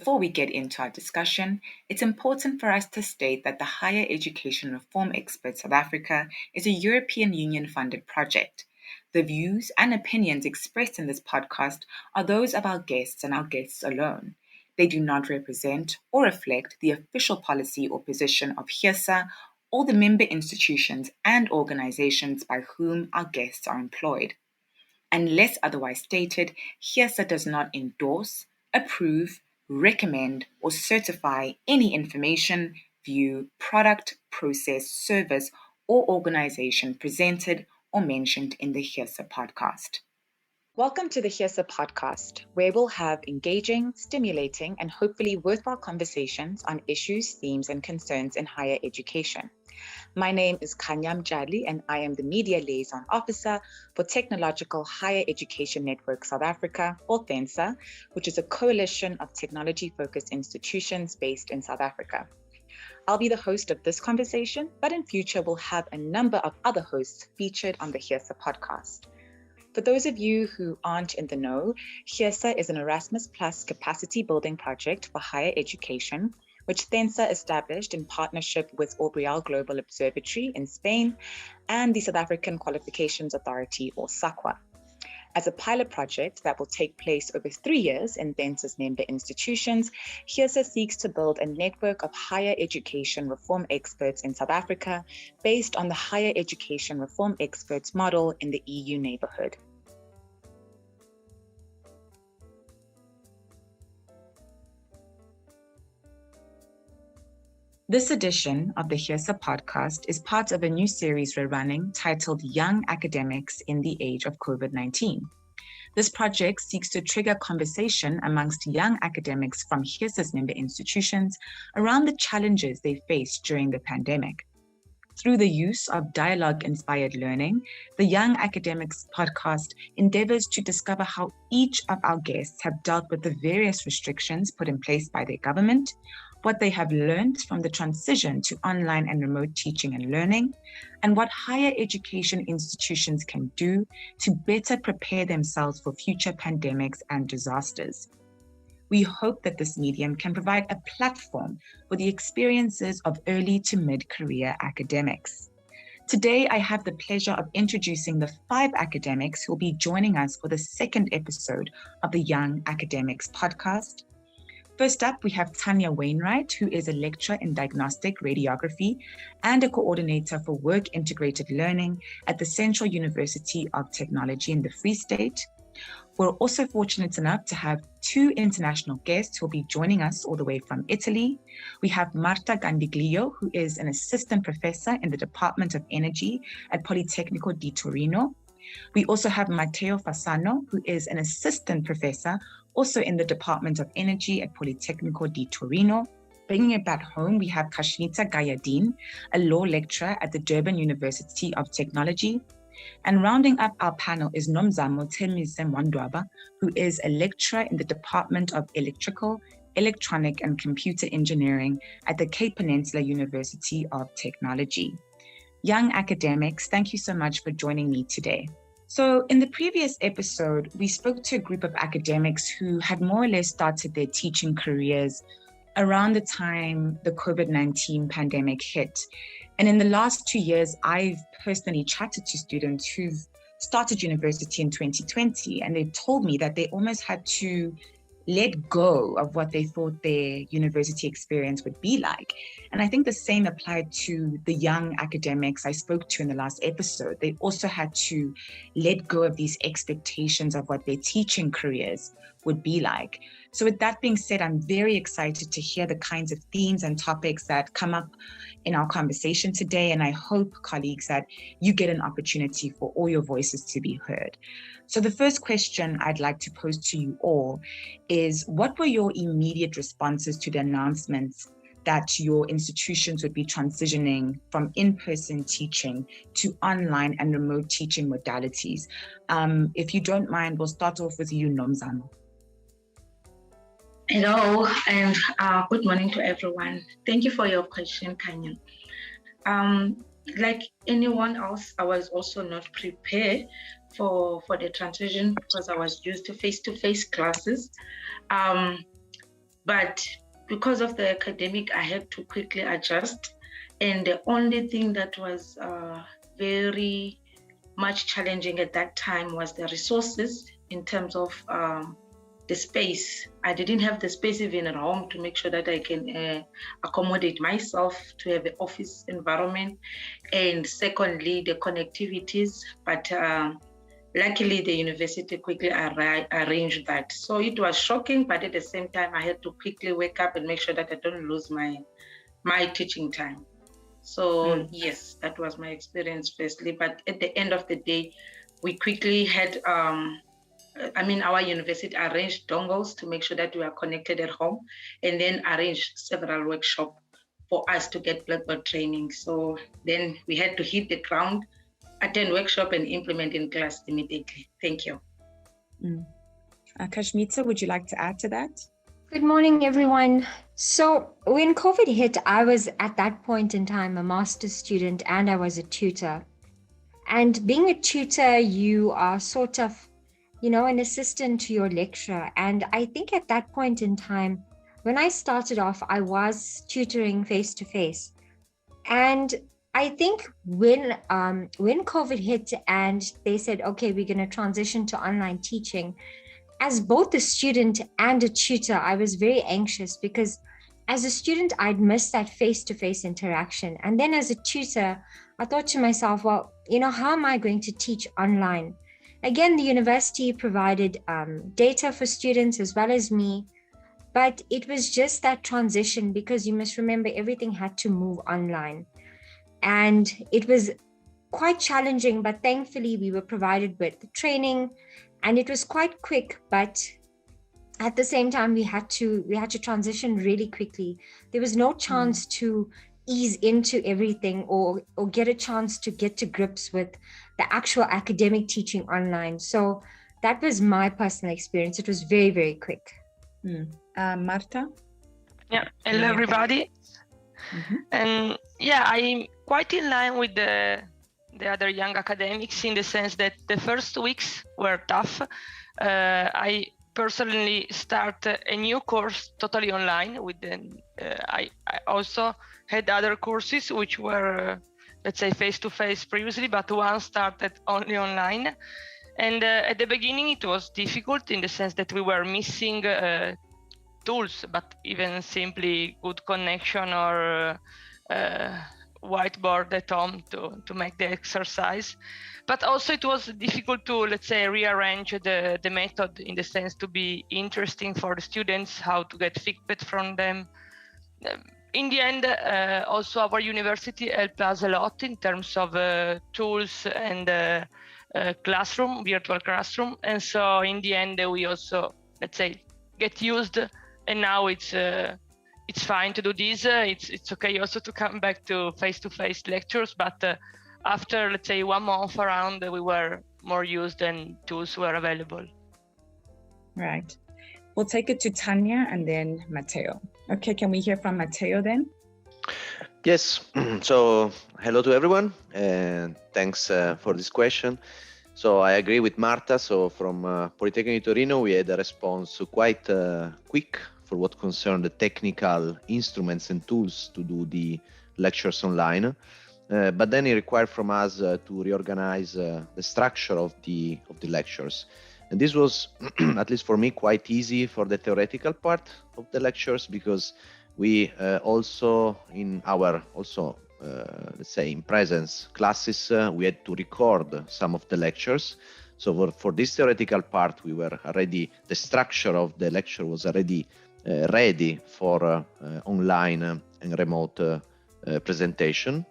Before we get into our discussion, it's important for us to state that the Higher Education Reform Experts South Africa is a European Union-funded project. The views and opinions expressed in this podcast are those of our guests and our guests alone. They do not represent or reflect the official policy or position of HERESA or the member institutions and organizations by whom our guests are employed. Unless otherwise stated, HERESA does not endorse, approve, recommend, or certify any information, view, product, process, service, or organization presented or mentioned in the HERESA podcast. Welcome to the HERESA podcast, where we'll have engaging, stimulating, and hopefully worthwhile conversations on issues, themes, and concerns in higher education. My name is Kanya Mjadli, and I am the Media Liaison Officer for Technological Higher Education Network South Africa, or THENSA, which is a coalition of technology-focused institutions based in South Africa. I'll be the host of this conversation, but in future we'll have a number of other hosts featured on the HERESA podcast. For those of you who aren't in the know, HERESA is an Erasmus Plus capacity building project for higher education, which THENSA established in partnership with Orbial Global Observatory in Spain and the South African Qualifications Authority, or SAQA. As a pilot project that will take place over 3 years in THENSA's member institutions, HERESA seeks to build a network of higher education reform experts in South Africa based on the Higher Education Reform Experts model in the EU neighborhood. This edition of the HERESA podcast is part of a new series we're running titled Young Academics in the Age of COVID-19. This project seeks to trigger conversation amongst young academics from HERESA's member institutions around the challenges they faced during the pandemic. Through the use of dialogue-inspired learning, the Young Academics podcast endeavours to discover how each of our guests have dealt with the various restrictions put in place by their government, what they have learned from the transition to online and remote teaching and learning, and what higher education institutions can do to better prepare themselves for future pandemics and disasters. We hope that this medium can provide a platform for the experiences of early to mid-career academics. Today, I have the pleasure of introducing the 5 academics who will be joining us for the second episode of the Young Academics podcast. First up, we have Tanya Wainwright, who is a lecturer in Diagnostic Radiography and a coordinator for Work Integrated Learning at the Central University of Technology in the Free State. We're also fortunate enough to have 2 international guests who will be joining us all the way from Italy. We have Marta Gandiglio, who is an assistant professor in the Department of Energy at Politecnico di Torino. We also have Matteo Fasano, who is an assistant professor also in the Department of Energy at Politecnico di Torino. Bringing it back home, we have Kashmita Gayadin, a law lecturer at the Durban University of Technology. And rounding up our panel is Nomzamo Tshemese-Mwandaba, who is a lecturer in the Department of Electrical, Electronic and Computer Engineering at the Peninsula University of Technology. Young academics, thank you so much for joining me today. So in the previous episode, we spoke to a group of academics who had more or less started their teaching careers around the time the COVID-19 pandemic hit. And in the last 2 years, I've personally chatted to students who've started university in 2020, and they've told me that they almost had to let go of what they thought their university experience would be like. And I think the same applied to the young academics I spoke to in the last episode. They also had to let go of these expectations of what their teaching careers would be like. So with that being said, I'm very excited to hear the kinds of themes and topics that come up in our conversation today. And I hope, colleagues, that you get an opportunity for all your voices to be heard. So the first question I'd like to pose to you all is, what were your immediate responses to the announcements that your institutions would be transitioning from in-person teaching to online and remote teaching modalities? If you don't mind, we'll start off with you, Nomzamo. Hello, and good morning to everyone. Thank you for your question, Kanya. Like anyone else, I was also not prepared for the transition because I was used to face-to-face classes. But because of the academic, I had to quickly adjust. And the only thing that was very much challenging at that time was the resources in terms of the space. I didn't have the space even at home to make sure that I can accommodate myself to have an office environment. And secondly, the connectivities. But luckily, the university quickly arranged that. So it was shocking, but at the same time, I had to quickly wake up and make sure that I don't lose my teaching time. So yes, that was my experience firstly. But at the end of the day, we quickly had, our university arranged dongles to make sure that we are connected at home, and then arranged several workshops for us to get Blackboard training. So then we had to hit the ground, attend workshop, and implement in class immediately. Thank you. Kashmita, would you like to add to that? Good morning, everyone. So when COVID hit, I was at that point in time a master's student and I was a tutor. And being a tutor, you are sort of, an assistant to your lecturer. And I think at that point in time, when I started off, I was tutoring face-to-face. And I think when COVID hit and they said, okay, we're going to transition to online teaching, as both a student and a tutor, I was very anxious because as a student, I'd missed that face-to-face interaction. And then as a tutor, I thought to myself, well, how am I going to teach online? Again, the university provided data for students as well as me, but it was just that transition because you must remember everything had to move online. And it was quite challenging, but thankfully we were provided with training. And it was quite quick, but at the same time, we had to transition really quickly. There was no chance to ease into everything or get a chance to get to grips with the actual academic teaching online. So that was my personal experience. It was very, very quick. Marta? Yeah, hello everybody. And yeah, I'm quite in line with the other young academics in the sense that the first weeks were tough. I personally start a new course totally online. I also had other courses which were, let's say, face-to-face previously, but one started only online. And at the beginning, it was difficult in the sense that we were missing tools, but even simply good connection or whiteboard at home to make the exercise. But also it was difficult to, let's say, rearrange the method in the sense to be interesting for the students, how to get feedback from them. In the end, also our university helped us a lot in terms of tools and virtual classroom. And so in the end, we also, let's say, get used, and now it's fine to do this. It's okay also to come back to face-to-face lectures, but after, let's say, 1 month around, we were more used and tools were available. Right. We'll take it to Tanya and then Matteo. Okay, can we hear from Matteo then? Yes. So hello to everyone, and thanks for this question. So I agree with Marta. So from Politecnico di Torino, we had a response quite quick for what concerned the technical instruments and tools to do the lectures online. But then it required from us to reorganize the structure of the lectures. And this was, at least for me, quite easy for the theoretical part of the lectures, because we also in our, let's say, in presence classes, we had to record some of the lectures. So for this theoretical part, we were already, the structure of the lecture was already ready for online and remote presentation.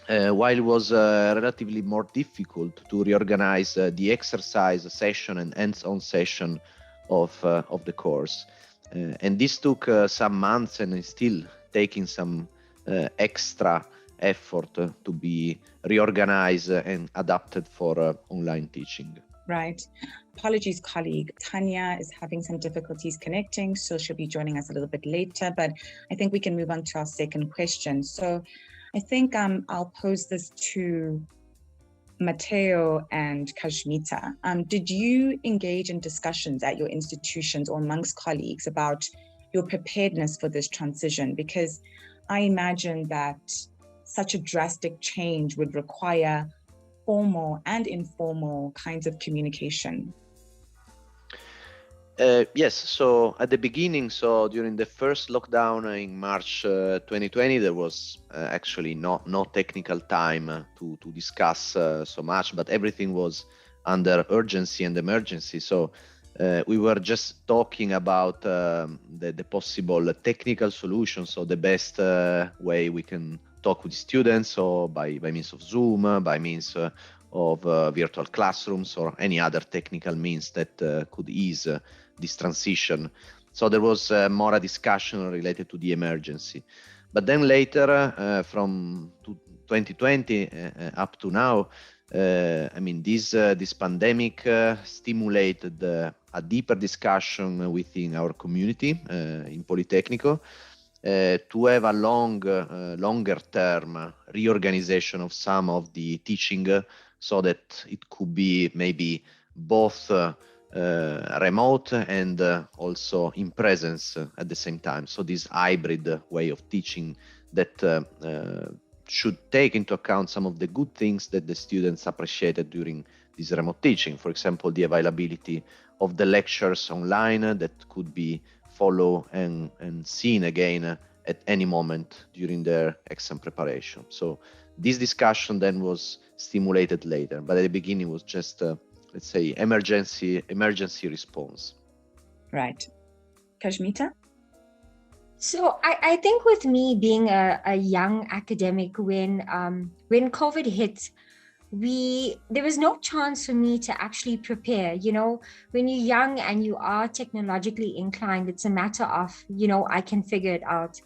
While it was relatively more difficult to reorganize the exercise session and hands-on session of the course. And this took some months and is still taking some extra effort to be reorganized and adapted for online teaching. Right. Apologies, colleague. Tanya is having some difficulties connecting, so she'll be joining us a little bit later, but I think we can move on to our second question. So I think I'll pose this to Matteo and Kashmita. Did you engage in discussions at your institutions or amongst colleagues about your preparedness for this transition? Because I imagine that such a drastic change would require formal and informal kinds of communication. Yes, so at the beginning, so during the first lockdown in March 2020, there was actually no technical time to discuss so much, but everything was under urgency and emergency. So we were just talking about the possible technical solutions, so the best way we can talk with students, or by means of Zoom, by means of virtual classrooms, or any other technical means that could ease this transition. So there was more a discussion related to the emergency. But then later, from 2020 up to now, I mean, this pandemic stimulated a deeper discussion within our community in Politecnico to have a longer term reorganization of some of the teaching so that it could be maybe both remote and also in presence at the same time. So this hybrid way of teaching that should take into account some of the good things that the students appreciated during this remote teaching. For example, the availability of the lectures online that could be followed and seen again at any moment during their exam preparation. So this discussion then was stimulated later, but at the beginning was just let's say emergency response. Right. Kashmita? So I think with me being a young academic, when COVID hit, there was no chance for me to actually prepare. You know, when you're young and you are technologically inclined, it's a matter of, I can figure it out.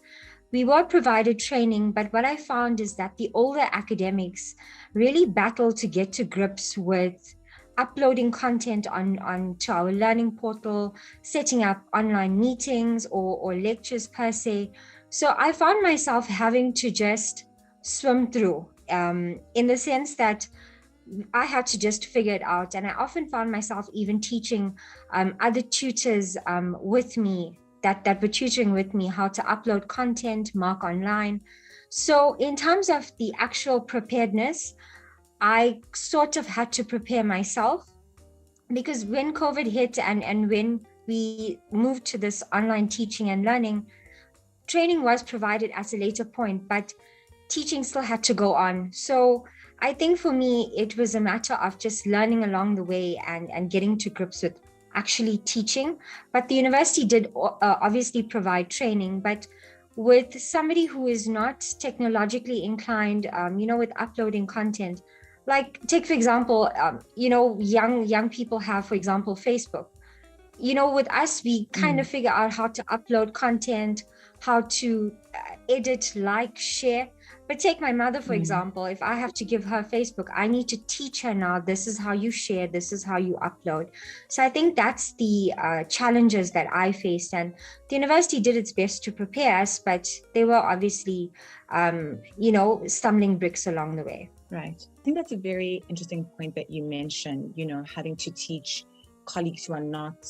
We were provided training, but what I found is that the older academics really battled to get to grips with uploading content onto our learning portal, setting up online meetings or lectures per se. So I found myself having to just swim through, in the sense that I had to just figure it out. And I often found myself even teaching other tutors with me that were tutoring with me how to upload content, mark online. So in terms of the actual preparedness, I sort of had to prepare myself, because when COVID hit and when we moved to this online teaching and learning, training was provided at a later point, but teaching still had to go on. So I think for me, it was a matter of just learning along the way and getting to grips with actually teaching. But the university did obviously provide training, but with somebody who is not technologically inclined, with uploading content, like take for example, young people have, for example, Facebook. With us, we kind of figure out how to upload content, how to edit, like, share. But take my mother, for example, if I have to give her Facebook, I need to teach her now, this is how you share, this is how you upload. So I think that's the challenges that I faced. And the university did its best to prepare us, but there were obviously, stumbling bricks along the way. Right. I think that's a very interesting point that you mentioned, having to teach colleagues who are not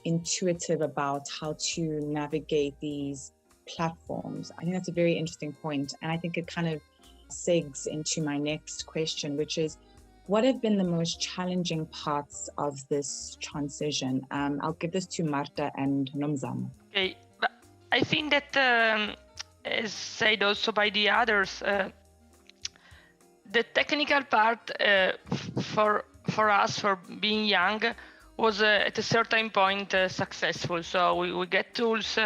intuitive about how to navigate these platforms. I think that's a very interesting point. And I think it kind of segs into my next question, which is, what have been the most challenging parts of this transition? I'll give this to Marta and Nomzamo. Okay, but I think that, as said also by the others, the technical part for us, for being young, was at a certain point successful. So we get tools,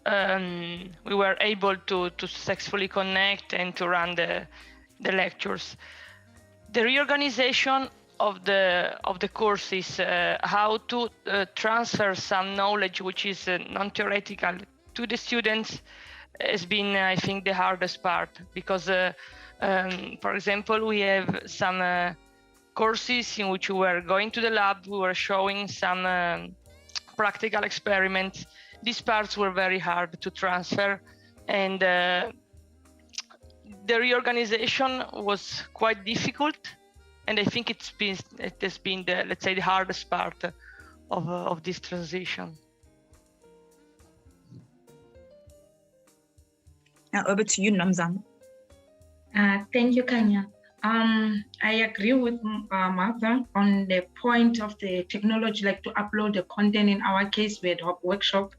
we were able to successfully connect and to run the lectures. The reorganization of the courses, how to transfer some knowledge which is non-theoretical to the students, has been, I think, the hardest part, because for example, we have some courses in which we were going to the lab, we were showing some practical experiments. These parts were very hard to transfer, and the reorganization was quite difficult. And I think it has been the, let's say, the hardest part of this transition. Now over to you, Nomzamo. Thank you, Kanya. I agree with Martha on the point of the technology, like to upload the content. In our case, we had a workshop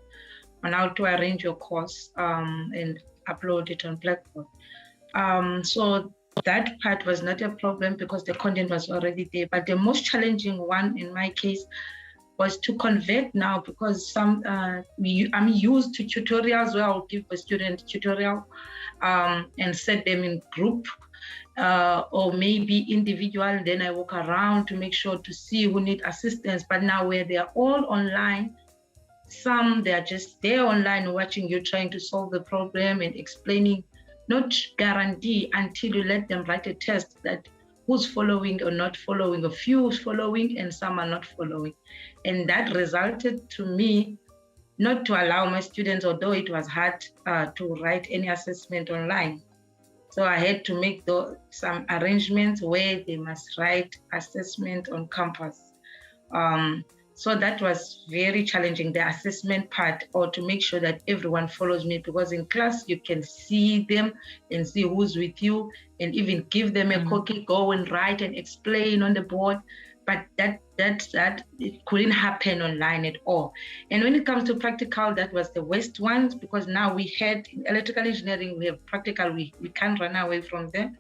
on how to arrange your course and upload it on platform. So that part was not a problem because the content was already there. But the most challenging one in my case was to convert now, because I'm used to tutorials where I'll give a student tutorial and set them in group or maybe individual. Then I walk around to make sure to see who need assistance. But now where they are all online, some they are just there online watching you trying to solve the problem and explaining, not guarantee until you let them write a test that who's following or not following, a few is following and some are not following. And that resulted to me not to allow my students, although it was hard to write any assessment online. So I had to make some arrangements where they must write assessment on campus. So that was very challenging, the assessment part, or to make sure that everyone follows me, because in class you can see them and see who's with you and even give them a cookie, go and write and explain on the board. But that it couldn't happen online at all. And when it comes to practical, that was the worst ones, because now we had in electrical engineering, we have practical, we can't run away from them.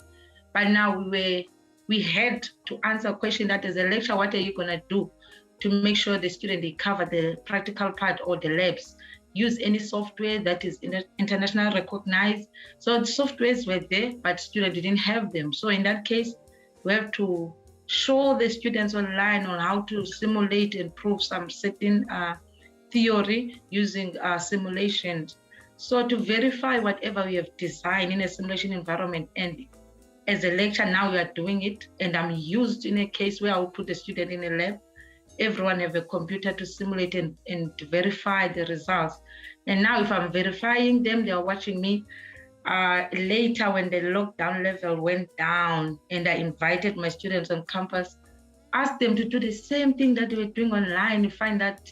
But now we had to answer a question that is a lecture, what are you gonna do to make sure the student, they cover the practical part or the labs, use any software that is internationally recognized. So the softwares were there, but students didn't have them. So in that case, we have to show the students online on how to simulate and prove some certain theory using simulations. So to verify whatever we have designed in a simulation environment, and as a lecturer now we are doing it, and I'm used in a case where I will put the student in a lab, everyone have a computer to simulate and verify the results. And now if I'm verifying them, they are watching me. Later when the lockdown level went down and I invited my students on campus, asked them to do the same thing that they were doing online, you find that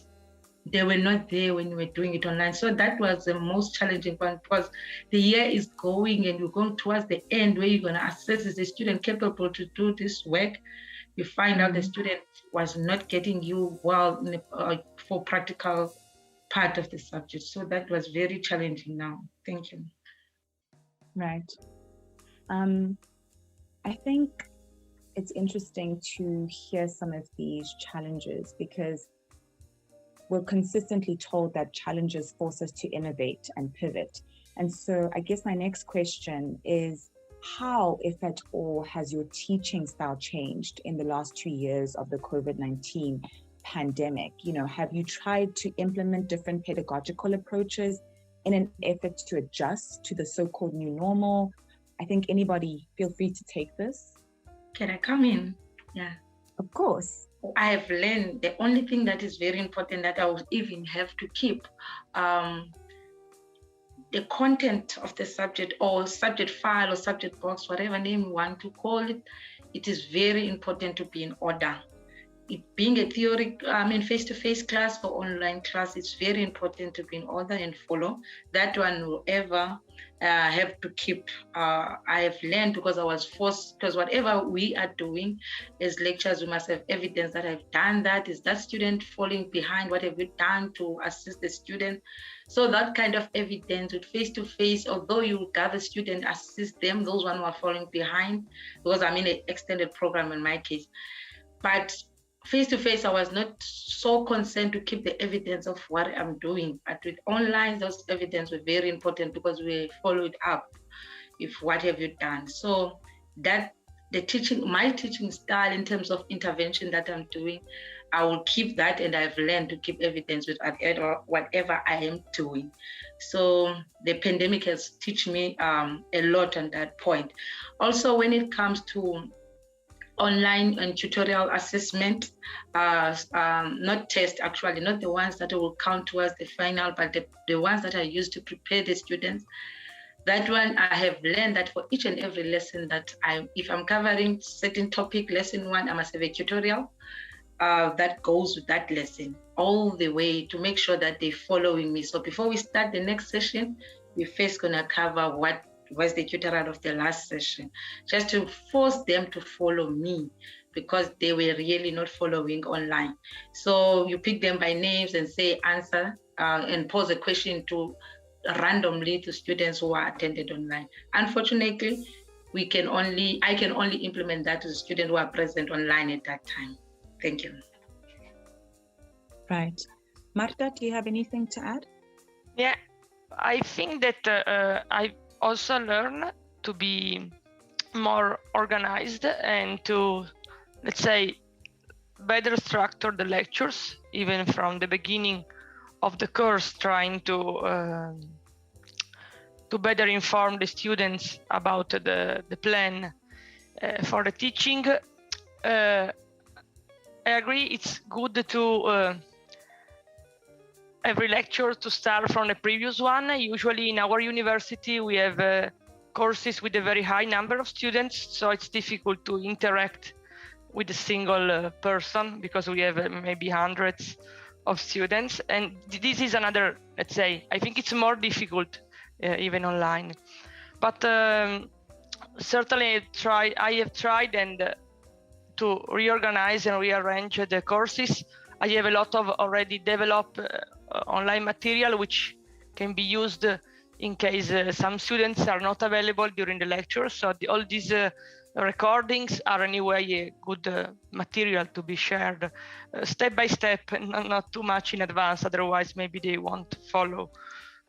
they were not there when we were doing it online. So that was the most challenging one, because the year is going and you're going towards the end where you're going to assess, is the student capable to do this work? You find out the student was not getting you well for practical part of the subject. So that was very challenging now. Thank you. Right. I think it's interesting to hear some of these challenges, because we're consistently told that challenges force us to innovate and pivot. And so I guess my next question is, how, if at all, has your teaching style changed in the last 2 years of the COVID-19 pandemic? You know, have you tried to implement different pedagogical approaches in an effort to adjust to the so-called new normal? I think anybody, feel free to take this. Can I come in? Yeah. Of course. I have learned the only thing that is very important that I would even have to keep the content of the subject, or subject file or subject box, whatever name you want to call it, it is very important to be in order. It being a theory, face-to-face class or online class, it's very important to be in order and follow. That one will ever have to keep. I have learned, because I was forced, because whatever we are doing as lecturers, we must have evidence that I've done that. Is that student falling behind? What have we done to assist the student? So that kind of evidence with face-to-face, although you gather student, assist them, those ones who are falling behind, because I'm in an extended program in my case. But face-to-face, I was not so concerned to keep the evidence of what I'm doing. But with online, those evidence were very important, because we followed up if what have you done. So that my teaching style in terms of intervention that I'm doing, I will keep that, and I've learned to keep evidence with whatever I am doing. So the pandemic has taught me a lot on that point. Also, when it comes to online and tutorial assessment, not test actually, not the ones that will count towards the final, but the ones that are used to prepare the students. That one, I have learned that for each and every lesson that if I'm covering certain topic, lesson 1, I must have a tutorial that goes with that lesson all the way to make sure that they're following me. So before we start the next session, we're first going to cover what was the tutorial of the last session, just to force them to follow me, because they were really not following online. So you pick them by names and say answer and pose a question to randomly to students who are attended online. Unfortunately, I can only implement that to the students who are present online at that time. Thank you. Right. Marta, do you have anything to add? Yeah, I think that I also learned to be more organized and to, let's say, better structure the lectures, even from the beginning of the course, trying to better inform the students about the plan for the teaching. I agree, it's good to every lecture to start from the previous one. Usually in our university, we have courses with a very high number of students, so it's difficult to interact with a single person because we have maybe hundreds of students. And this is another, let's say, I think it's more difficult even online. But certainly I have tried and to reorganize and rearrange the courses. I have a lot of already developed online material which can be used in case some students are not available during the lecture. So all these recordings are anyway a good material to be shared step by step, not too much in advance, otherwise maybe they won't follow.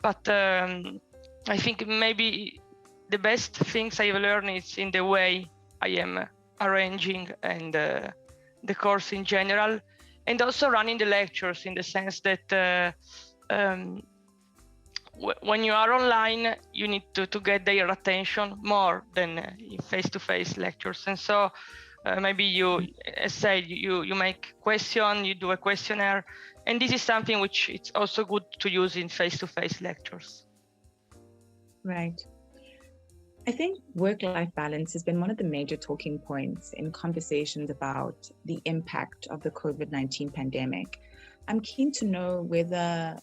But I think maybe the best things I've learned is in the way I am arranging and the course in general, and also running the lectures in the sense that when you are online, you need to get their attention more than in face-to-face lectures. And so maybe you make question, you do a questionnaire, and this is something which it's also good to use in face-to-face lectures. Right. I think work-life balance has been one of the major talking points in conversations about the impact of the COVID-19 pandemic. I'm keen to know whether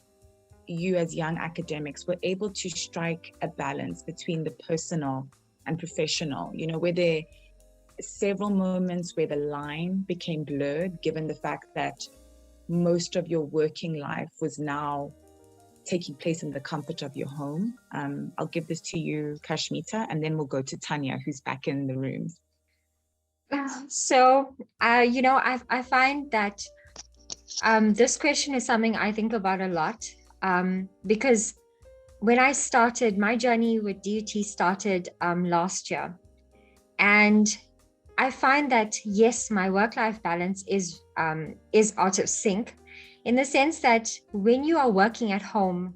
you as young academics were able to strike a balance between the personal and professional. You know, were there several moments where the line became blurred, given the fact that most of your working life was now taking place in the comfort of your home? I'll give this to you, Kashmita, and then we'll go to Tanya, who's back in the room. So, I find that this question is something I think about a lot, because when I started, my journey with DUT started last year. And I find that, yes, my work-life balance is out of sync, in the sense that when you are working at home,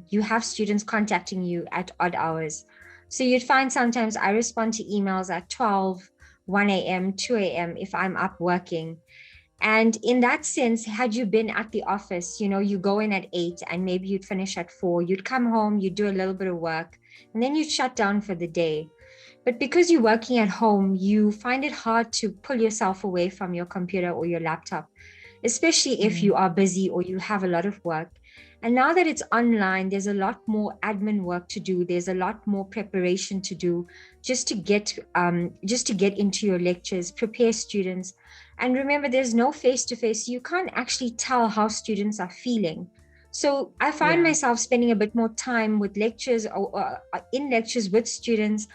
you have students contacting you at odd hours. So you'd find sometimes I respond to emails at 12, 1 a.m., 2 a.m. if I'm up working. And in that sense, had you been at the office, you go in at 8 and maybe you'd finish at 4, you'd come home, you'd do a little bit of work, and then you'd shut down for the day. But because you're working at home, you find it hard to pull yourself away from your computer or your laptop, especially if you are busy or you have a lot of work. And now that it's online, there's a lot more admin work to do. There's a lot more preparation to do just to get into your lectures, prepare students. And remember, there's no face-to-face. You can't actually tell how students are feeling. So I find myself spending a bit more time with lectures or in lectures with students.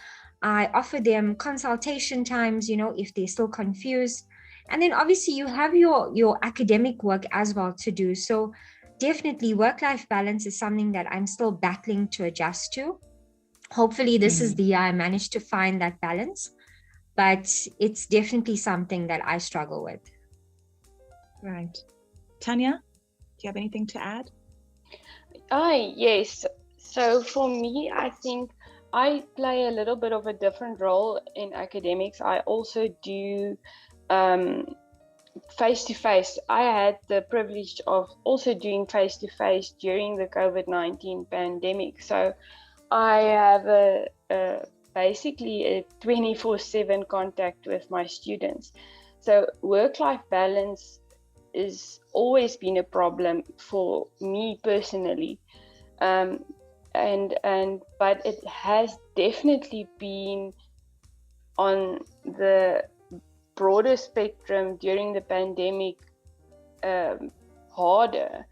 I offer them consultation times, if they're still confused. And then obviously you have your academic work as well to do. So definitely work-life balance is something that I'm still battling to adjust to. Hopefully this is the year I managed to find that balance, but it's definitely something that I struggle with. Right. Tanya, do you have anything to add? Yes. So for me, I think I play a little bit of a different role in academics. I also do face-to-face. I had the privilege of also doing face-to-face during the COVID-19 pandemic. So I have basically a 24/7 contact with my students. So work-life balance has always been a problem for me personally. but it has definitely been on the broader spectrum during the pandemic harder,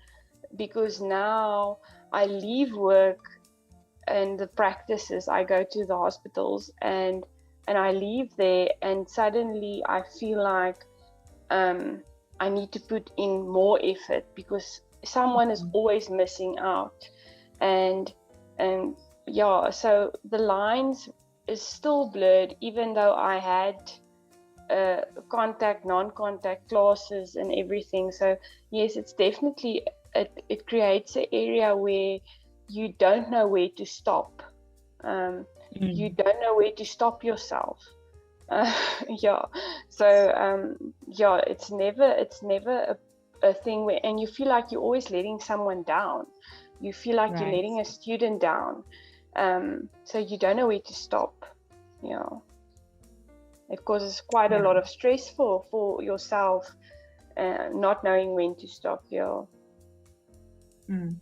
because now I leave work and the practices, I go to the hospitals and I leave there, and suddenly I feel like I need to put in more effort because someone is always missing out. And yeah, so the lines is still blurred, even though I had contact, non-contact classes and everything. So yes, it's definitely, it creates an area where you don't know where to stop. You don't know where to stop yourself. Yeah, so yeah, it's never a thing where, and you feel like you're always letting someone down. You feel like you're letting a student down. So you don't know where to stop. Yeah, it causes quite a lot of stress for yourself, not knowing when to stop. Yeah.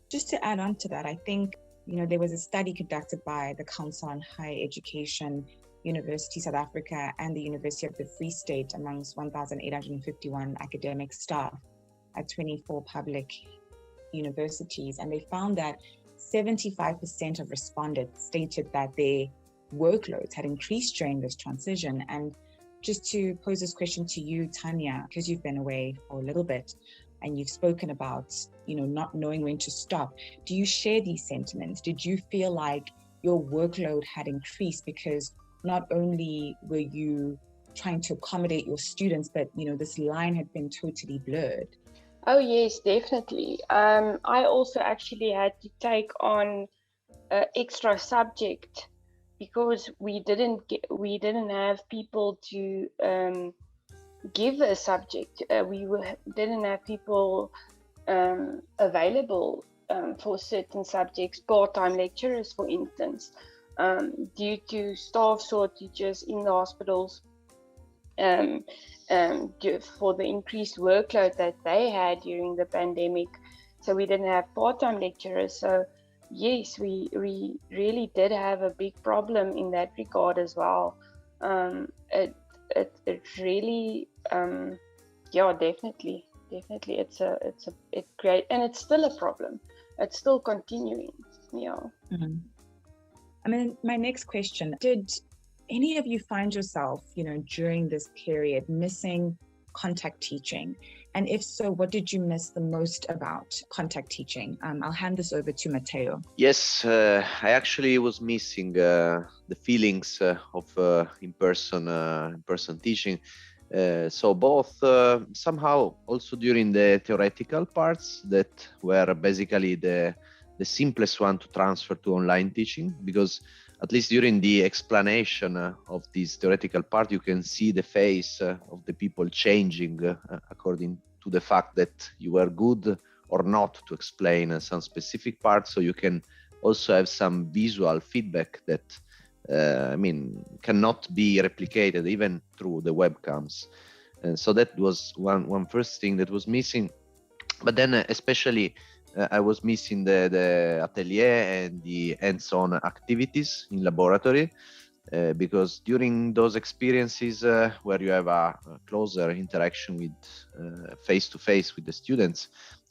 Just to add on to that, I think, there was a study conducted by the Council on Higher Education, University South Africa, and the University of the Free State amongst 1,851 academic staff at 24 public universities. And they found that 75% of respondents stated that their workloads had increased during this transition. And just to pose this question to you, Tanya, because you've been away for a little bit and you've spoken about, not knowing when to stop. Do you share these sentiments? Did you feel like your workload had increased because not only were you trying to accommodate your students, but, this line had been totally blurred? Oh yes, definitely. I also actually had to take on an extra subject because we didn't have people to give a subject. We didn't have people available for certain subjects, part-time lecturers, for instance, due to staff shortages in the hospitals. For the increased workload that they had during the pandemic. So we didn't have part-time lecturers. So yes, we really did have a big problem in that regard as well. It really, yeah, definitely. It create, and it's still a problem. It's still continuing. Yeah. I mean, my next question, did any of you find yourself, during this period missing contact teaching? And if so, what did you miss the most about contact teaching? I'll hand this over to Matteo. Yes, I actually was missing the feelings of in-person teaching. So both somehow also during the theoretical parts that were basically the simplest one to transfer to online teaching, because at least during the explanation of this theoretical part, you can see the face of the people changing according to the fact that you were good or not to explain some specific part. So you can also have some visual feedback that cannot be replicated even through the webcams. And so that was one first thing that was missing. But then especially I was missing the atelier and the hands-on activities in laboratory, because during those experiences where you have a closer interaction with face-to-face with the students,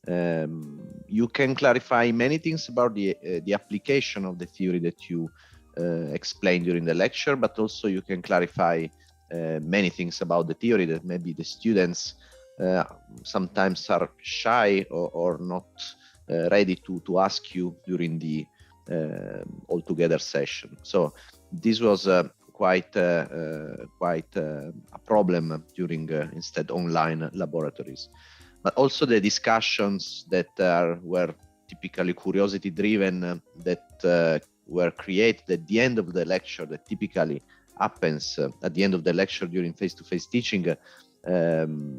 you can clarify many things about the application of the theory that you explain during the lecture, but also you can clarify many things about the theory that maybe the students sometimes are shy or not ready to ask you during the all-together session. So this was quite a problem during instead online laboratories. But also the discussions that were typically curiosity driven, that were created at the end of the lecture, that typically happens at the end of the lecture during face-to-face teaching.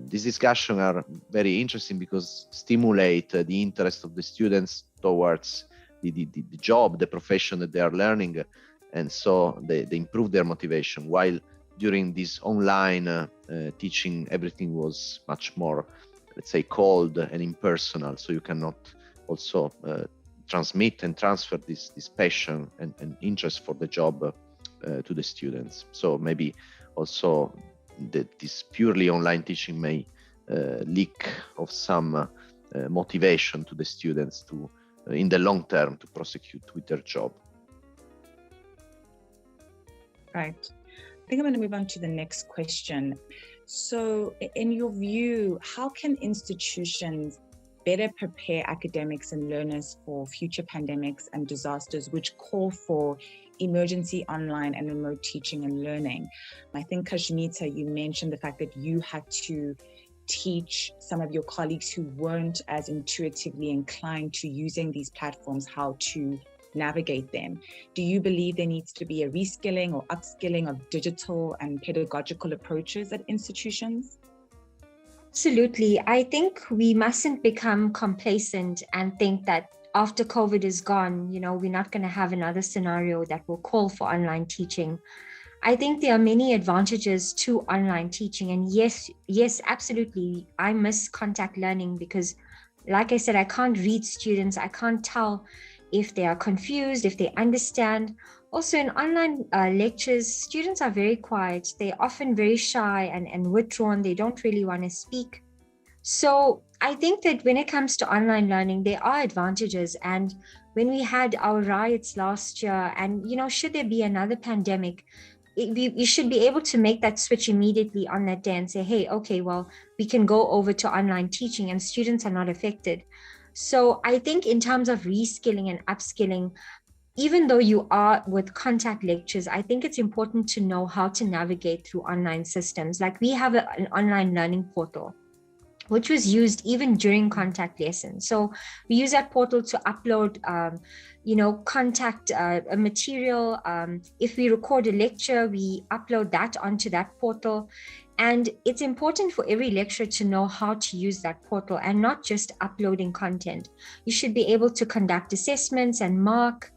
These discussions are very interesting because stimulate the interest of the students towards the job, the profession that they are learning, and so they improve their motivation. While during this online teaching, everything was much more, let's say, cold and impersonal, so you cannot also transmit and transfer this passion and interest for the job to the students. So maybe also this purely online teaching may leak of some motivation to the students to, in the long term, to prosecute with their job. Right. I think I'm going to move on to the next question. So in your view, how can institutions better prepare academics and learners for future pandemics and disasters which call for emergency online and remote teaching and learning? I think, Kashmita, you mentioned the fact that you had to teach some of your colleagues who weren't as intuitively inclined to using these platforms how to navigate them. Do you believe there needs to be a reskilling or upskilling of digital and pedagogical approaches at institutions? Absolutely. I think we mustn't become complacent and think that after COVID is gone, we're not going to have another scenario that will call for online teaching. I think there are many advantages to online teaching. And yes, absolutely. I miss contact learning because, like I said, I can't read students. I can't tell if they are confused, if they understand. Also in online lectures, students are very quiet. They're often very shy and withdrawn. They don't really want to speak. So I think that when it comes to online learning, there are advantages. And when we had our riots last year, and should there be another pandemic, we should be able to make that switch immediately on that day and say, hey, okay, well, we can go over to online teaching and students are not affected. So I think in terms of reskilling and upskilling, even though you are with contact lectures, I think it's important to know how to navigate through online systems. Like we have an online learning portal, which was used even during contact lessons. So we use that portal to upload, contact material. If we record a lecture, we upload that onto that portal. And it's important for every lecturer to know how to use that portal and not just uploading content. You should be able to conduct assessments and mark.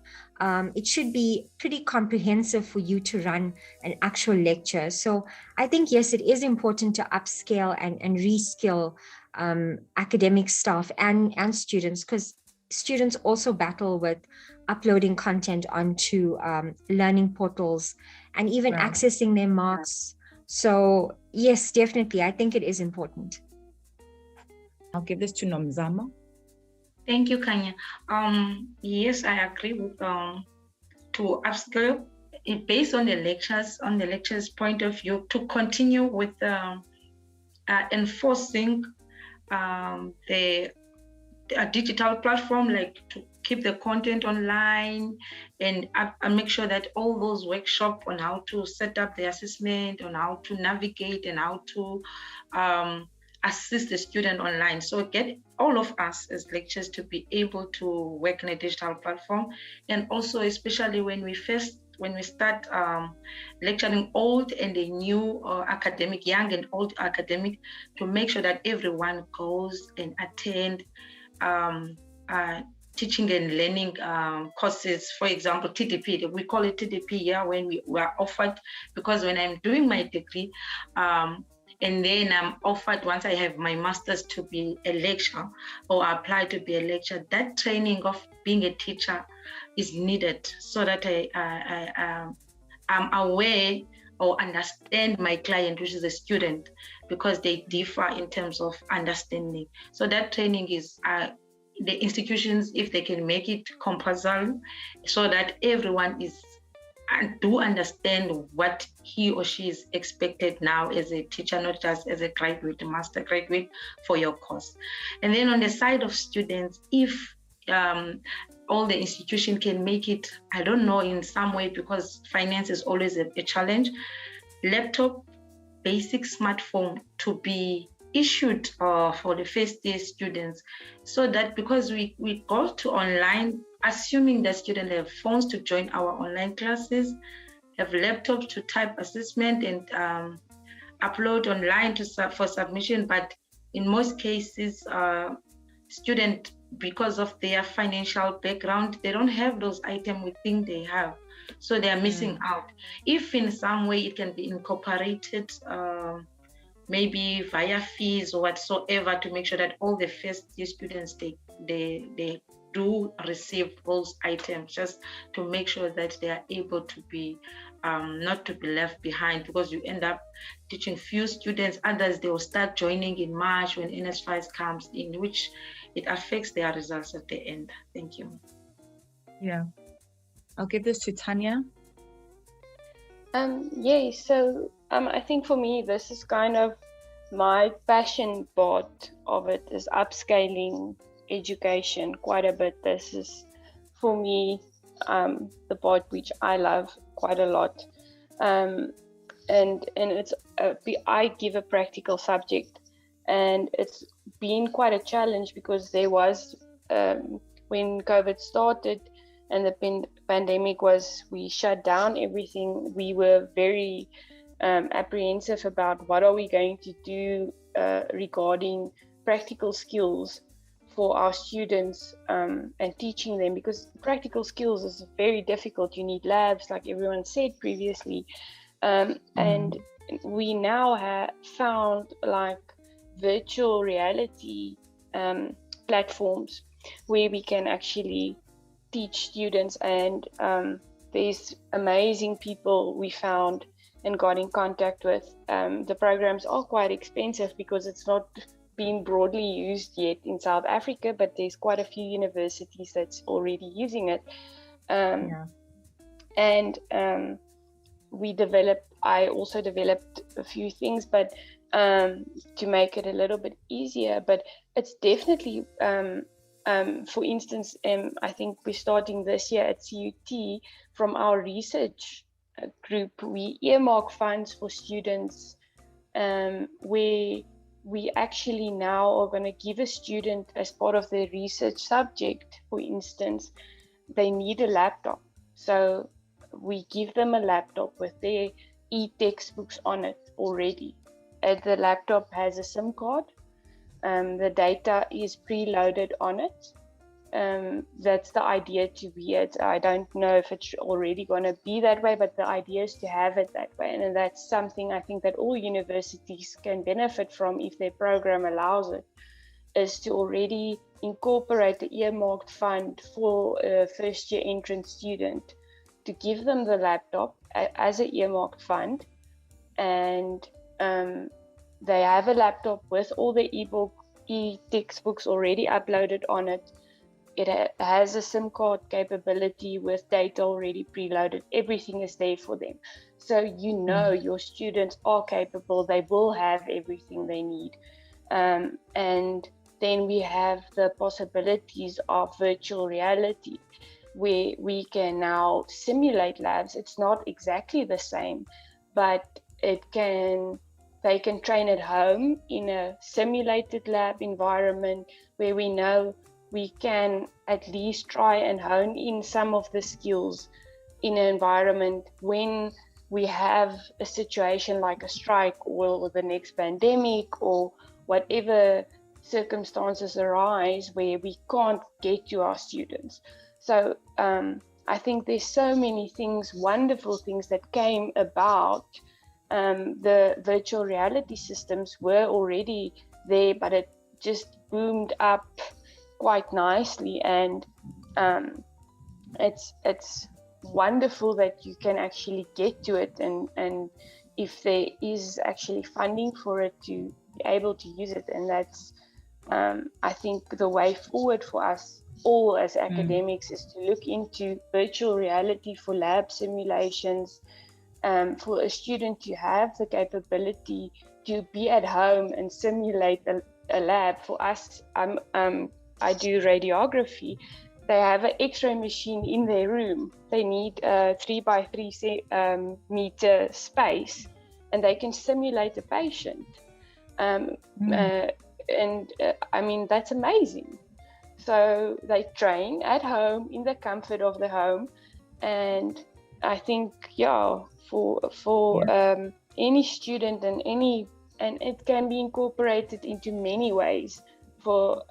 It should be pretty comprehensive for you to run an actual lecture. So I think, yes, it is important to upscale and reskill academic staff and students, because students also battle with uploading content onto learning portals and even accessing their marks. So yes, definitely, I think it is important. I'll give this to Nomzamo. Thank you, Kanya. Yes, I agree with to upskill based on the lectures point of view, to continue with enforcing the digital platform, like to keep the content online and make sure that all those workshops on how to set up the assessment, on how to navigate and how to assist the student online. So get all of us as lecturers to be able to work in a digital platform, and also especially when we start lecturing old and the new academic, young and old academic, to make sure that everyone goes and attend teaching and learning courses. For example, TDP, we call it TDP here when we were offered, because when I'm doing my degree, and then I'm offered, once I have my master's, to be a lecturer or apply to be a lecturer, that training of being a teacher is needed so that I'm aware or understand my client, which is a student, because they differ in terms of understanding. So that training is the institutions, if they can make it compulsory, so that everyone do understand what he or she is expected now as a teacher, not just as a graduate, a master graduate for your course. And then on the side of students, if all the institution can make it, I don't know, in some way, because finance is always a challenge, laptop, basic smartphone to be issued for the first year students, so that because we go to online, assuming that students have phones to join our online classes, have laptops to type assessment and upload online for submission. But in most cases, students, because of their financial background, they don't have those items we think they have. So they are missing out. If in some way it can be incorporated, maybe via fees or whatsoever, to make sure that all the first year students, they do receive those items, just to make sure that they are able to be not to be left behind, because you end up teaching few students, others they will start joining in March when NS5 comes in, which it affects their results at the end. Thank you. Yeah, I'll give this to Tanya. Yeah, so I think for me, this is kind of my passion part of it, is upscaling education quite a bit. This is, for me, the part which I love quite a lot. And it's I give a practical subject, and it's been quite a challenge, because there was, when COVID started and the pandemic was, we shut down everything, we were very apprehensive about what are we going to do regarding practical skills for our students, and teaching them, because practical skills is very difficult. You need labs, like everyone said previously, and we now have found like virtual reality platforms where we can actually teach students, and there's amazing people we found and got in contact with. The programs are quite expensive because it's not been broadly used yet in South Africa, but there's quite a few universities that's already using it. And I also developed a few things, but to make it a little bit easier. But it's definitely, for instance, I think we're starting this year at CUT from our research group. We earmark funds for students where we actually now are going to give a student, as part of their research subject, for instance, they need a laptop. So we give them a laptop with their e-textbooks on it already. The laptop has a SIM card. The data is preloaded on it. That's the idea to be it. I don't know if it's already going to be that way, but the idea is to have it that way. And that's something I think that all universities can benefit from, if their program allows it, is to already incorporate the earmarked fund for a first-year entrance student, to give them the laptop as an earmarked fund, and they have a laptop with all the e-textbooks already uploaded on it. It has a SIM card capability with data already preloaded. Everything is there for them. So you know your students are capable. They will have everything they need. And then we have the possibilities of virtual reality, where we can now simulate labs. It's not exactly the same, but they can train at home in a simulated lab environment, where we know we can at least try and hone in some of the skills in an environment when we have a situation like a strike or the next pandemic or whatever circumstances arise where we can't get to our students. So I think there's so many things, wonderful things that came about. The virtual reality systems were already there, but it just boomed up quite nicely, and it's wonderful that you can actually get to it, and if there is actually funding for it, to be able to use it. And that's I think the way forward for us all as academics is to look into virtual reality for lab simulations, for a student to have the capability to be at home and simulate a lab. For us, I do radiography. They have an X-ray machine in their room. They need a 3x3 meter space, and they can simulate a patient. I mean, that's amazing. So they train at home in the comfort of the home, and I think, for any student and it can be incorporated into many ways for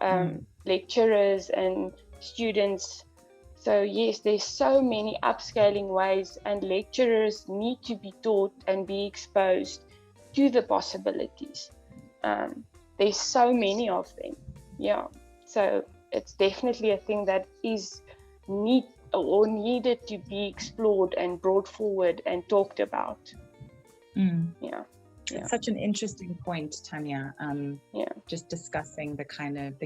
lecturers and students. So yes, there's so many upscaling ways, and lecturers need to be taught and be exposed to the possibilities. There's so many of them. So it's definitely a thing that is needed to be explored and brought forward and talked about. Yeah. It's such an interesting point, Tanya. Just discussing the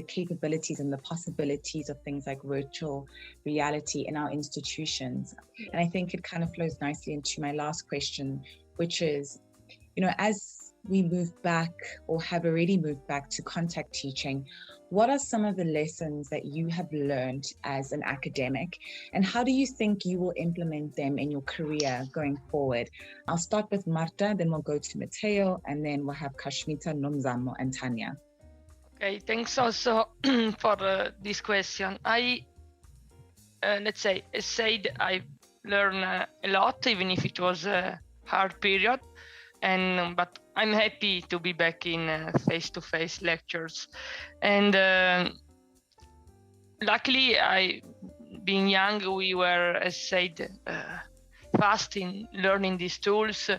capabilities and the possibilities of things like virtual reality in our institutions. And I think it kind of flows nicely into my last question, which is, as we move back or have already moved back to contact teaching, what are some of the lessons that you have learned as an academic, and how do you think you will implement them in your career going forward? I'll start with Marta, then we'll go to Matteo, and then we'll have Kashmita, Nomzamo, and Tanya. Okay, thanks also for this question. Let's say, as said, I learned a lot, even if it was a hard period. But I'm happy to be back in face-to-face lectures. And luckily, being young, we were, as said, fast in learning these tools.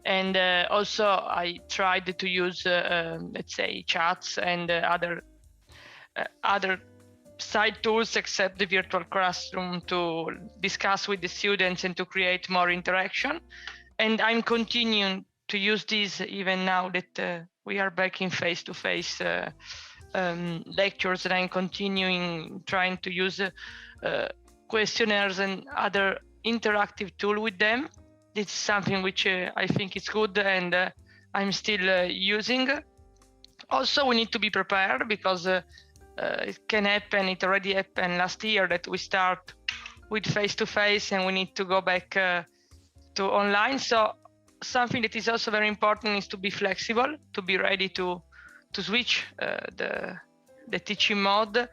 And also, I tried to use, let's say, chats and other side tools except the virtual classroom to discuss with the students and to create more interaction. And I'm continuing to use these even now that we are back in face-to-face lectures, and I'm continuing trying to use questionnaires and other interactive tool with them. It's something which I think is good, and I'm still using. Also, we need to be prepared because it can happen, it already happened last year that we start with face-to-face and we need to go back to online. So something that is also very important is to be flexible, to be ready to switch the teaching mode.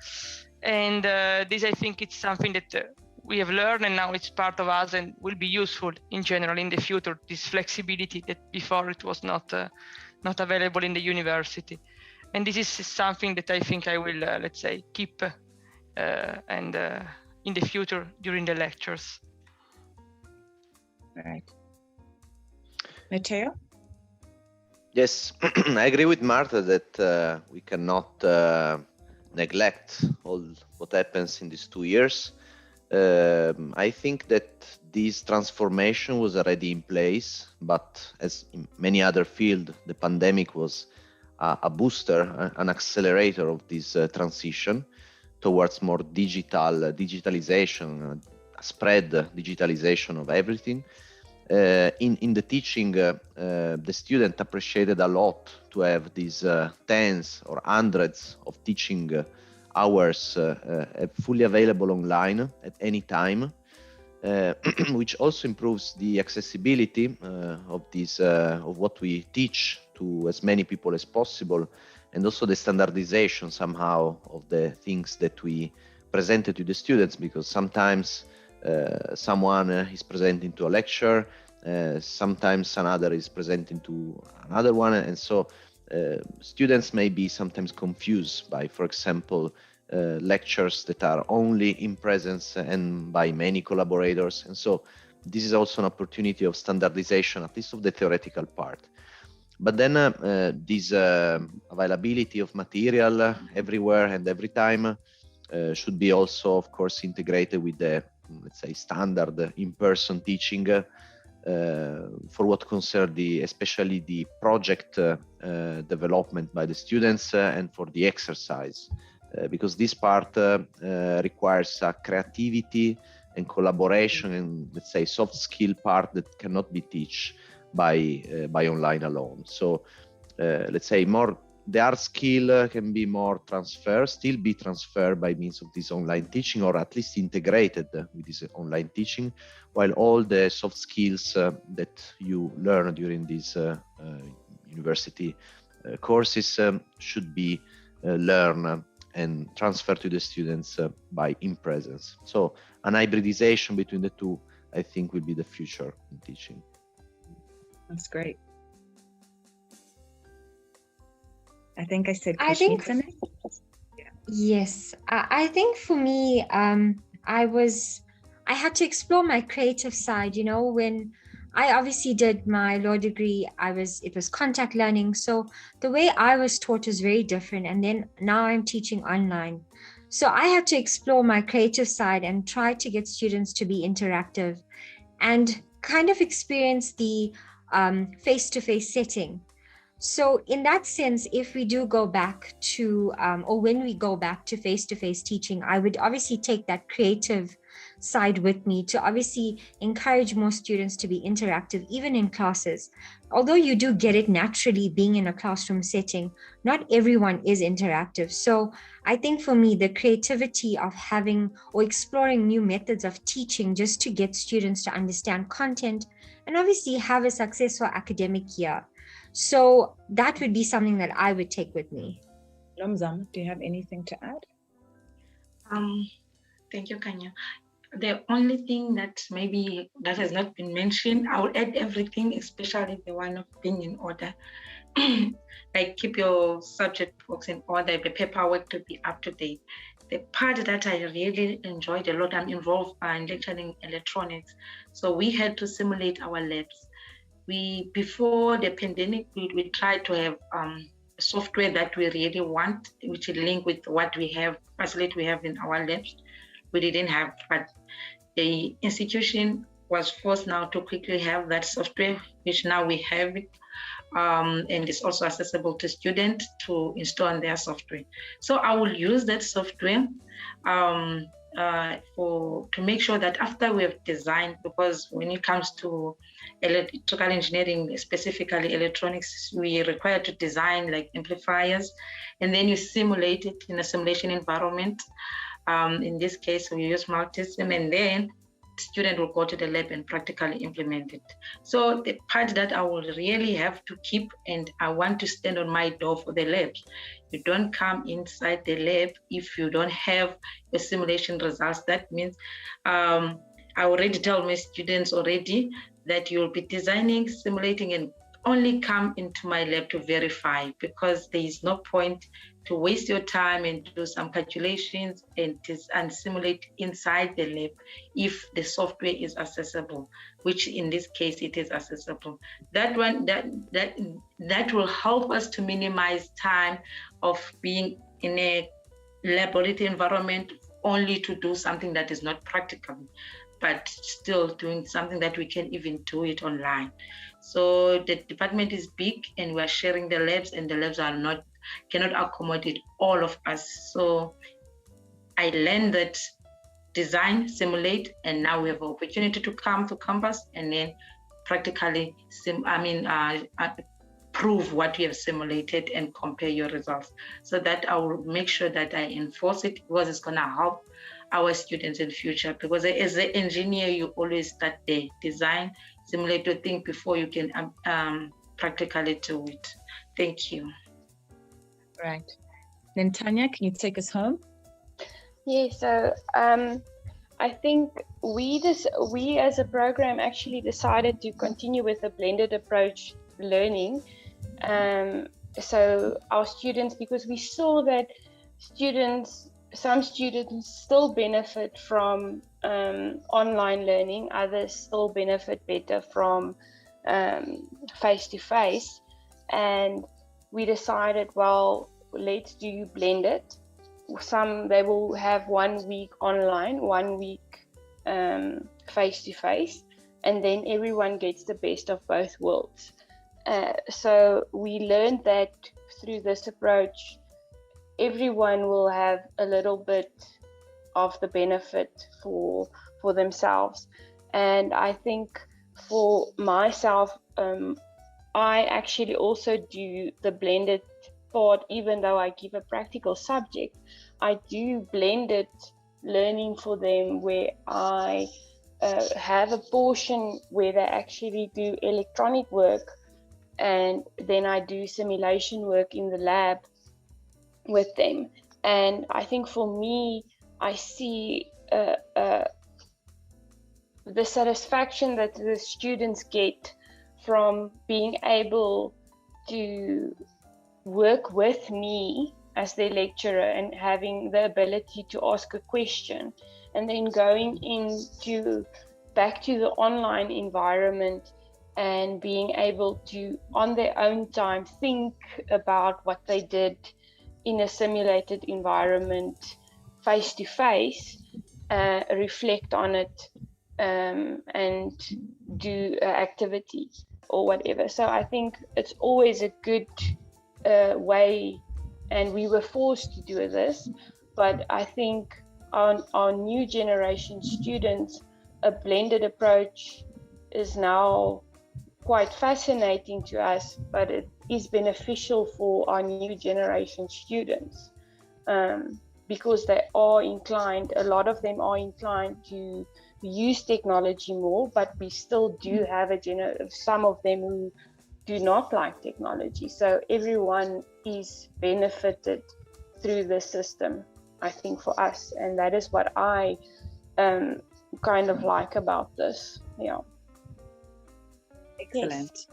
And this, I think, it's something that we have learned, and now it's part of us and will be useful in general in the future, this flexibility that before it was not available in the university. And this is something that I think I will, let's say, keep and in the future during the lectures. All right. Matteo? Yes, I agree with Marta that we cannot neglect all what happens in these 2 years. I think that this transformation was already in place, but as in many other fields, the pandemic was a booster, an accelerator of this transition towards more digitalization, spread digitalization of everything. In the teaching, the student appreciated a lot to have these tens or hundreds of teaching hours fully available online at any time, which also improves the accessibility of what we teach to as many people as possible, and also the standardization somehow of the things that we presented to the students, because sometimes someone is presenting to a lecture, sometimes another is presenting to another one, and so students may be sometimes confused by, for example, lectures that are only in presence and by many collaborators. And so this is also an opportunity of standardization, at least of the theoretical part. But then this availability of material everywhere and every time should be also, of course, integrated with the, let's say, standard in-person teaching for what concerns especially the project development by the students and for the exercise, because this part requires a creativity and collaboration and, let's say, soft skill part that cannot be taught by online alone. So let's say the hard skill can be more still be transferred by means of this online teaching, or at least integrated with this online teaching, while all the soft skills that you learn during these university courses should be learned and transferred to the students by in presence. So an hybridization between the two, I think, will be the future in teaching. That's great. I think I said Kashmita. Yes, I think for me, I had to explore my creative side. You know, when I obviously did my law degree, it was contact learning. So the way I was taught is very different. And then now I'm teaching online. So I had to explore my creative side and try to get students to be interactive and kind of experience the face-to-face setting. So in that sense, if we do go back to, or when we go back to face-to-face teaching, I would obviously take that creative side with me to obviously encourage more students to be interactive, even in classes. Although you do get it naturally being in a classroom setting, not everyone is interactive. So I think for me, the creativity of having or exploring new methods of teaching just to get students to understand content and obviously have a successful academic year. So that would be something that I would take with me. Nomzamo, do you have anything to add? Thank you, Kanya. The only thing that maybe that has not been mentioned, I will add everything, especially the one of being in order. Like keep your subject books in order, the paperwork to be up to date. The part that I really enjoyed a lot, I'm involved in lecturing electronics. So we had to simulate our labs. Before the pandemic, we tried to have software that we really want, which will link with what we have, facility we have in our labs. We didn't have, but the institution was forced now to quickly have that software, which now we have it, and it's also accessible to students to install on their software. So I will use that software to make sure that after we have designed, because when it comes to electrical engineering, specifically electronics, we require to design like amplifiers, and then you simulate it in a simulation environment. In this case, we use multisystem, and then the student will go to the lab and practically implement it. So the part that I will really have to keep, and I want to stand on my door for the labs. You don't come inside the lab if you don't have the simulation results. That means I already tell my students already that you'll be designing, simulating, and only come into my lab to verify, because there is no point to waste your time and do some calculations and simulate inside the lab if the software is accessible, which in this case it is accessible. That will help us to minimize time of being in a laboratory environment only to do something that is not practical, but still doing something that we can even do it online. So the department is big and we're sharing the labs, and the labs cannot accommodate all of us. So I learned that design, simulate, and now we have an opportunity to come to campus and then practically prove what we have simulated and compare your results. So that I will make sure that I enforce it, because it's going to help our students in future. Because as an engineer, you always start the design, simulate your thing before you can practically do it. Thank you. Right. Then Tanya, can you take us home? Yeah, so I think we as a program actually decided to continue with a blended approach learning. So our students, because we saw that some students still benefit from online learning, others still benefit better from face-to-face, and we decided, well, let's do blended. They will have 1 week online, 1 week face-to-face, and then everyone gets the best of both worlds. So we learned that through this approach, everyone will have a little bit of the benefit for themselves. And I think for myself, I actually also do the blended part. Even though I give a practical subject, I do blended learning for them, where I have a portion where they actually do electronic work, and then I do simulation work in the lab with them. And I think for me, I see the satisfaction that the students get from being able to work with me as their lecturer and having the ability to ask a question, and then going back to the online environment and being able to, on their own time, think about what they did in a simulated environment face-to-face, reflect on it, and do activity or whatever. So I think it's always a good way, and we were forced to do this, but I think our new generation students, a blended approach is now quite fascinating to us, but it is beneficial for our new generation students, because they are inclined, a lot of them are inclined to use technology more, but we still do have some of them who do not like technology. So everyone is benefited through the system, I think, for us. And that is what I kind of like about this. Yeah. Excellent. Yes.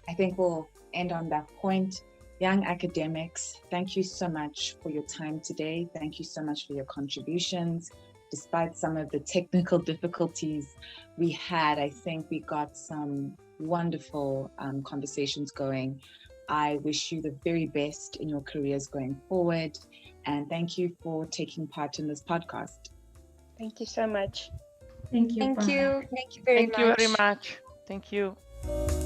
I think we'll end on that point. Young academics, thank you so much for your time today. Thank you so much for your contributions. Despite some of the technical difficulties we had, I think we got some wonderful conversations going. I wish you the very best in your careers going forward. And thank you for taking part in this podcast. Thank you so much. Thank you. Thank you. Thank you very much. Thank you very much. Thank you.